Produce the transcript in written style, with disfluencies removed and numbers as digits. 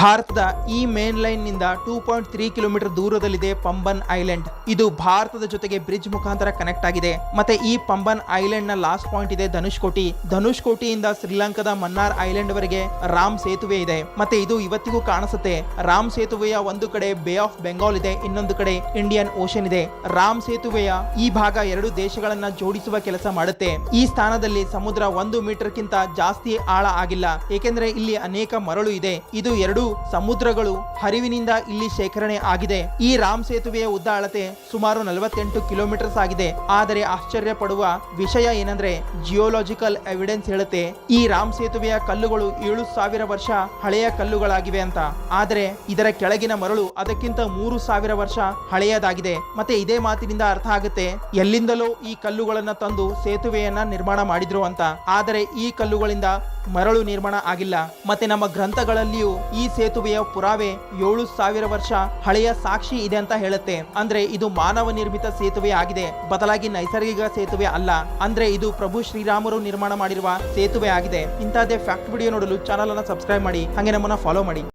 ಭಾರತದ ಈ main line ನಿಂದ 2.3 ಕಿಲೋಮೀಟರ್ ದೂರದಲ್ಲಿದೆ ಪಂಬನ್ ಐಲ್ಯಾಂಡ್. ಇದು ಭಾರತದ ಜೊತೆಗೆ ಬ್ರಿಡ್ಜ್ ಮುಖಾಂತರ ಕನೆಕ್ಟ್ ಆಗಿದೆ. ಮತ್ತೆ ಈ ಪಂಬನ್ ಐಲ್ಯಾಂಡ್ ನ ಲಾಸ್ಟ್ ಪಾಯಿಂಟ್ ಇದೆ ಧನುಷ್ಕೋಟಿ. ಧನುಷ್ಕೋಟಿಯಿಂದ ಶ್ರೀಲಂಕಾದ ಮನ್ನಾರ್ ಐಲ್ಯಾಂಡ್ ವರೆಗೆ ರಾಮ್ ಸೇತುವೆ ಇದೆ. ಮತ್ತೆ ಇದು ಇವತ್ತಿಗೂ ಕಾಣಿಸುತ್ತೆ. ರಾಮ್ ಸೇತುವೆಯ ಒಂದು ಕಡೆ ಬೇ ಆಫ್ ಬೆಂಗಾಲ್ ಇದೆ, ಇನ್ನೊಂದು ಕಡೆ ಇಂಡಿಯನ್ ಓಷನ್ ಇದೆ. ರಾಮ್ ಸೇತುವೆಯ ಈ ಭಾಗ ಎರಡು ದೇಶಗಳನ್ನ ಜೋಡಿಸುವ ಕೆಲಸ ಮಾಡುತ್ತೆ. ಈ ಸ್ಥಾನದಲ್ಲಿ ಸಮುದ್ರ 1 ಮೀಟರ್ ಕಿಂತ ಜಾಸ್ತಿ ಆಳ ಆಗಿಲ್ಲ, ಏಕೆಂದ್ರೆ ಇಲ್ಲಿ ಅನೇಕ ಮರಳು ಇದೆ. ಇದು ಎರಡು ಸಮುದ್ರಗಳು ಹರಿವಿನಿಂದ ಇಲ್ಲಿ ಶೇಖರಣೆ ಆಗಿದೆ. ಈ ರಾಮ್ ಸೇತುವೆಯ ಉದ್ದ ಅಳತೆ ಸುಮಾರು 48 ಕಿಲೋಮೀಟರ್ಸ್ ಆಗಿದೆ. ಆದರೆ ಆಶ್ಚರ್ಯ ಪಡುವ ವಿಷಯ ಏನಂದ್ರೆ ಜಿಯೋಲಾಜಿಕಲ್ ಎವಿಡೆನ್ಸ್ ಹೇಳುತ್ತೆ ಈ ರಾಮ್ ಸೇತುವೆಯ ಕಲ್ಲುಗಳು 7,000 ವರ್ಷ ಹಳೆಯ ಕಲ್ಲುಗಳಾಗಿವೆ ಅಂತ. ಆದರೆ ಇದರ ಕೆಳಗಿನ ಮರಳು ಅದಕ್ಕಿಂತ 3,000 ವರ್ಷ ಹಳೆಯದಾಗಿದೆ. ಮತ್ತೆ ಇದೇ ಮಾತಿನಿಂದ ಅರ್ಥ ಆಗುತ್ತೆ ಎಲ್ಲಿಂದಲೋ ಈ ಕಲ್ಲುಗಳನ್ನ ತಂದು ಸೇತುವೆಯನ್ನ ನಿರ್ಮಾಣ ಮಾಡಿದ್ರು ಅಂತ. ಆದರೆ ಈ ಕಲ್ಲುಗಳಿಂದ ಮರಳು ನಿರ್ಮಾಣ ಆಗಿಲ್ಲ. ಮತ್ತೆ ನಮ್ಮ ಗ್ರಂಥಗಳಲ್ಲಿಯೂ ಈ ಸೇತುವೆಯ ಪುರಾವೆ 7,000 ವರ್ಷ ಹಳೆಯ ಸಾಕ್ಷಿ ಇದೆ ಅಂತ ಹೇಳುತ್ತೆ. ಅಂದ್ರೆ ಇದು ಮಾನವ ನಿರ್ಮಿತ ಸೇತುವೆ ಆಗಿದೆ, ಬದಲಾಗಿ ನೈಸರ್ಗಿಕ ಸೇತುವೆ ಅಲ್ಲ. ಅಂದ್ರೆ ಇದು ಪ್ರಭು ಶ್ರೀರಾಮರು ನಿರ್ಮಾಣ ಮಾಡಿರುವ ಸೇತುವೆ ಆಗಿದೆ. ಇಂತಹದೇ ಫ್ಯಾಕ್ಟ್ ವಿಡಿಯೋ ನೋಡಲು ಚಾನಲ್ ಅನ್ನು ಸಬ್ಸ್ಕ್ರೈಬ್ ಮಾಡಿ, ಹಾಗೆ ನಮ್ಮನ್ನ ಫಾಲೋ ಮಾಡಿ.